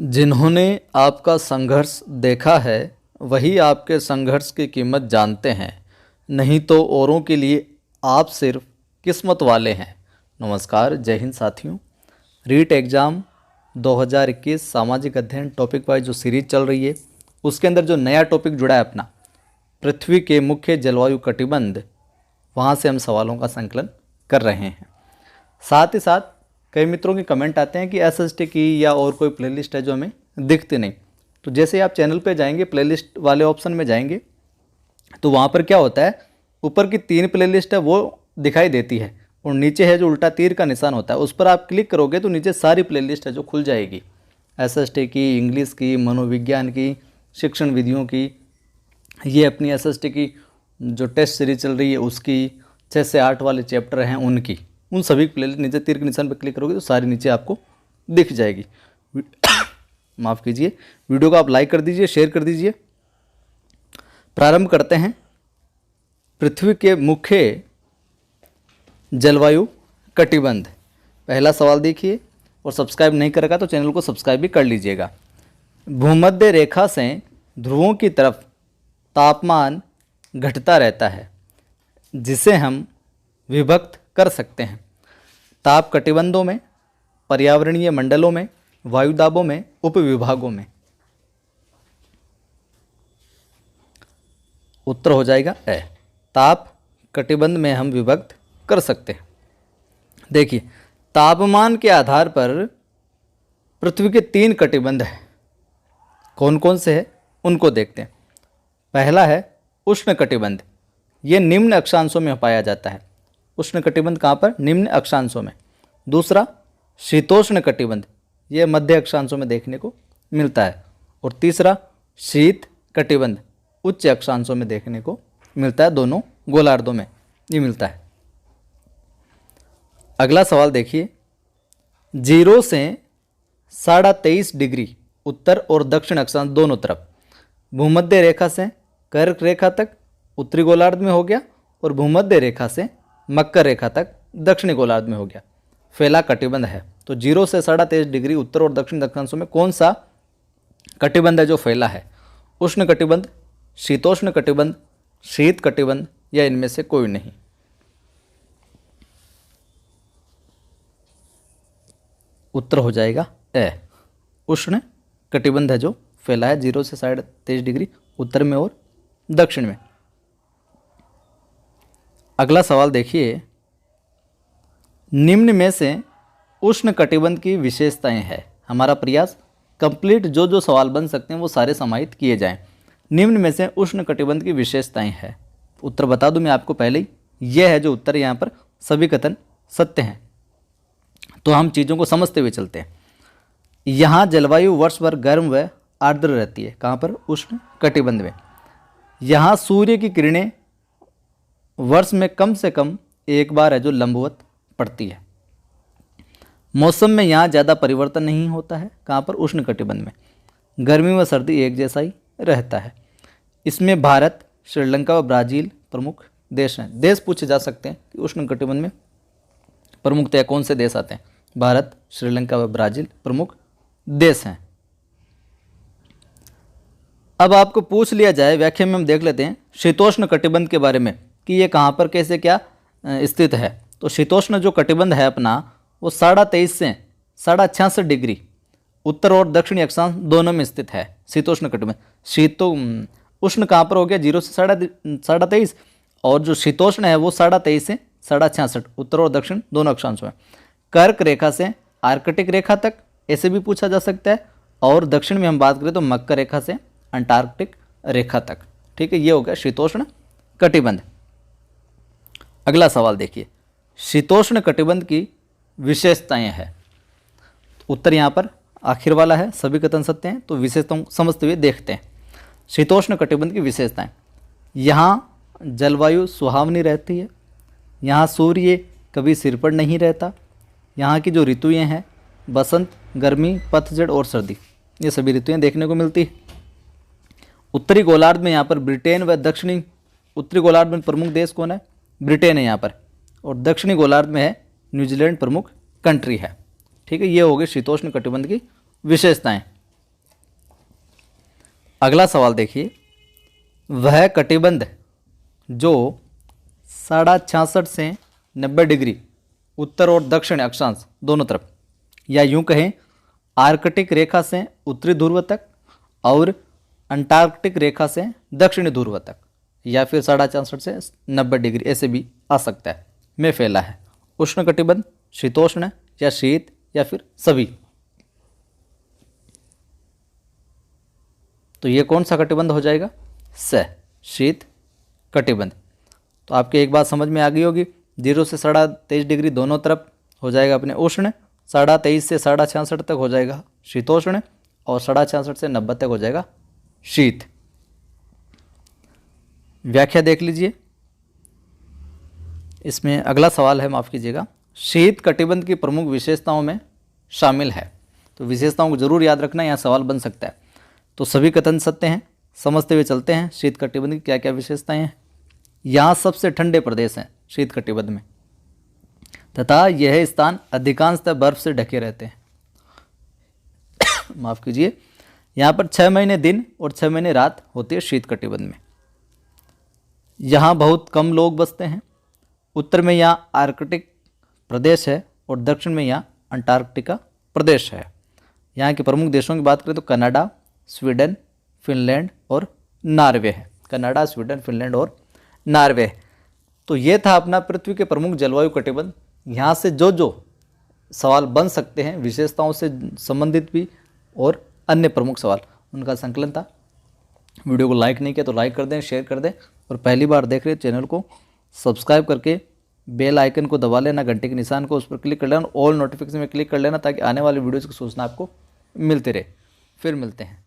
जिन्होंने आपका संघर्ष देखा है वही आपके संघर्ष की कीमत जानते हैं, नहीं तो औरों के लिए आप सिर्फ किस्मत वाले हैं। नमस्कार, जय हिंद साथियों। रीट एग्ज़ाम 2021 सामाजिक अध्ययन टॉपिक वाइज जो सीरीज चल रही है उसके अंदर जो नया टॉपिक जुड़ा है अपना पृथ्वी के मुख्य जलवायु कटिबंध, वहाँ से हम सवालों का संकलन कर रहे हैं। साथ ही साथ कई मित्रों के कमेंट आते हैं कि एसएसटी की या और कोई प्लेलिस्ट है जो हमें दिखती नहीं। तो जैसे आप चैनल पे जाएंगे, प्लेलिस्ट वाले ऑप्शन में जाएंगे तो वहाँ पर क्या होता है, ऊपर की 3 प्लेलिस्ट है वो दिखाई देती है और नीचे है जो उल्टा तीर का निशान होता है, उस पर आप क्लिक करोगे तो नीचे सारी प्लेलिस्ट है जो खुल जाएगी। एसएसटी की, इंग्लिश की, मनोविज्ञान की, शिक्षण विधियों की, ये अपनी एसएसटी की जो टेस्ट सीरीज चल रही है उसकी, 6 से 8 वाले चैप्टर हैं उनकी, उन सभी प्लेलिस्ट नीचे तीर के निशान पर क्लिक करोगे तो सारी नीचे आपको दिख जाएगी। माफ़ कीजिए, वीडियो को आप लाइक कर दीजिए, शेयर कर दीजिए। प्रारंभ करते हैं। पृथ्वी के मुख्य जलवायु कटिबंध, पहला सवाल देखिए और सब्सक्राइब नहीं कर रखा तो चैनल को सब्सक्राइब भी कर लीजिएगा। भूमध्य रेखा से ध्रुवों की तरफ तापमान घटता रहता है जिसे हम विभक्त कर सकते हैं ताप कटिबंधों में, पर्यावरणीय मंडलों में, वायुदाबों में, उपविभागों में। उत्तर हो जाएगा ए। ताप कटिबंध में हम विभक्त कर सकते हैं। देखिए, तापमान के आधार पर पृथ्वी के 3 कटिबंध हैं। कौन कौन से हैं उनको देखते हैं। पहला है उष्ण कटिबंध, ये निम्न अक्षांशों में पाया जाता है। उष्ण कटिबंध कहाँ पर? निम्न अक्षांशों में। दूसरा शीतोष्ण कटिबंध, ये मध्य अक्षांशों में देखने को मिलता है। और तीसरा शीत कटिबंध, उच्च अक्षांशों में देखने को मिलता है। दोनों गोलार्धों में ये मिलता है। अगला सवाल देखिए। 0 से 23.5 डिग्री उत्तर और दक्षिण अक्षांश दोनों तरफ, भूमध्य रेखा से कर्क रेखा तक उत्तरी गोलार्ध में हो गया और भूमध्य रेखा से मकर रेखा तक दक्षिणी गोलार्ध में हो गया, फैला कटिबंध है। तो 0 से 23.5 डिग्री उत्तर और दक्षिण अक्षांशों में कौन सा कटिबंध है जो फैला है? उष्ण कटिबंध, शीतोष्ण कटिबंध, शीत कटिबंध या इनमें से कोई नहीं? उत्तर हो जाएगा ए। उष्ण कटिबंध है जो फैला है 0 से 23.5 डिग्री उत्तर में और दक्षिण में। अगला सवाल देखिए। निम्न में से उष्ण कटिबंध की विशेषताएं हैं। हमारा प्रयास कंप्लीट जो जो सवाल बन सकते हैं वो सारे समाहित किए जाएं। निम्न में से उष्ण कटिबंध की विशेषताएं हैं। उत्तर बता दूं मैं आपको पहले ही, यह है जो उत्तर यहाँ पर सभी कथन सत्य हैं। तो हम चीज़ों को समझते हुए चलते हैं। यहाँ जलवायु वर्ष भर गर्म व आर्द्र रहती है। कहाँ पर? उष्ण कटिबंध में। यहाँ सूर्य की किरणें वर्ष में कम से कम एक बार है जो लंबवत पड़ती है। मौसम में यहाँ ज़्यादा परिवर्तन नहीं होता है। कहाँ पर? उष्ण कटिबंध में। गर्मी व सर्दी एक जैसा ही रहता है। इसमें भारत, श्रीलंका व ब्राज़ील प्रमुख देश हैं। देश पूछे जा सकते हैं कि उष्ण कटिबंध में प्रमुखतया कौन से देश आते हैं। भारत, श्रीलंका व ब्राज़ील प्रमुख देश हैं। अब आपको पूछ लिया जाए, व्याख्या में हम देख लेते हैं शीतोष्ण कटिबंध के बारे में कि ये कहाँ पर कैसे क्या स्थित है। तो शीतोष्ण जो कटिबंध है अपना वो 23.5 से 66 डिग्री उत्तर और दक्षिणी अक्षांश दोनों में स्थित है। शीतोष्ण कटिबंध। उष्ण कहाँ पर हो गया? 0 से 23.5 और जो शीतोष्ण है वो 23.5 से 66 उत्तर और दक्षिण दोनों अक्षांशों में। कर्क रेखा से आर्कटिक रेखा तक ऐसे भी पूछा जा सकता है। और दक्षिण में हम बात करें तो मकर रेखा से अंटार्कटिक रेखा तक। ठीक है, ये हो गया शीतोष्ण कटिबंध। अगला सवाल देखिए। शीतोष्ण कटिबंध की विशेषताएं हैं। उत्तर यहाँ पर आखिर वाला है, सभी कथन सत्य हैं। तो विशेषताओं समझते हुए देखते हैं। शीतोष्ण कटिबंध की विशेषताएं। यहाँ जलवायु सुहावनी रहती है। यहाँ सूर्य कभी सिर पर नहीं रहता। यहाँ की जो ऋतुएं हैं बसंत, गर्मी, पतझड़ और सर्दी, ये सभी ऋतुएं देखने को मिलती है। उत्तरी गोलार्ध में यहाँ पर ब्रिटेन व दक्षिणी, उत्तरी गोलार्ध में प्रमुख देश कौन है? ब्रिटेन है यहाँ पर। और दक्षिणी गोलार्ध में है न्यूजीलैंड प्रमुख कंट्री है। ठीक है, ये हो गई शीतोष्ण कटिबंध की विशेषताएं। अगला सवाल देखिए, वह कटिबंध जो 66.5 से 90 डिग्री उत्तर और दक्षिण अक्षांश दोनों तरफ, या यूं कहें आर्कटिक रेखा से उत्तरी ध्रुव तक और अंटार्कटिक रेखा से दक्षिणी ध्रुव तक, या फिर 66.5 से 90 डिग्री ऐसे भी आ सकता है, में फैला है। उष्ण कटिबंध, शीतोष्ण या शीत, या फिर सभी। तो ये कौन सा कटिबंध हो जाएगा? शीत कटिबंध। तो आपके एक बात समझ में आ गई होगी, 0 से 23.5 डिग्री दोनों तरफ हो जाएगा अपने उष्ण, 23.5 से 66.5 तक हो जाएगा शीतोष्ण, और 66.5 से 90 तक हो जाएगा शीत। व्याख्या देख लीजिए। इसमें अगला सवाल है, माफ़ कीजिएगा, शीत कटिबंध की प्रमुख विशेषताओं में शामिल है। तो विशेषताओं को जरूर याद रखना, यहाँ सवाल बन सकता है। तो सभी कथन सत्य हैं, समझते हुए चलते हैं शीत कटिबंध की क्या क्या विशेषताएं हैं। यहाँ सबसे ठंडे प्रदेश हैं शीत कटिबंध में, तथा यह स्थान अधिकांशतः बर्फ से ढके रहते हैं। माफ़ कीजिए, यहाँ पर 6 महीने दिन और 6 महीने रात होती है शीत कटिबंध में। यहाँ बहुत कम लोग बसते हैं। उत्तर में यहाँ आर्कटिक प्रदेश है और दक्षिण में यहाँ अंटार्कटिका प्रदेश है। यहाँ के प्रमुख देशों की बात करें तो कनाडा, स्वीडन, फिनलैंड और नॉर्वे है। कनाडा, स्वीडन, फिनलैंड और नॉर्वे। तो ये था अपना पृथ्वी के प्रमुख जलवायु कटिबंध। यहाँ से जो जो सवाल बन सकते हैं विशेषताओं से संबंधित भी और अन्य प्रमुख सवाल, उनका संकलन था। वीडियो को लाइक नहीं किया तो लाइक कर दें, शेयर कर दें, और पहली बार देख रहे चैनल को सब्सक्राइब करके बेल आइकन को दबा लेना, घंटे के निशान को उस पर क्लिक कर लेना, ऑल नोटिफिकेशन में क्लिक कर लेना, ताकि आने वाले वीडियोज़ की सूचना आपको मिलती रहे। फिर मिलते हैं।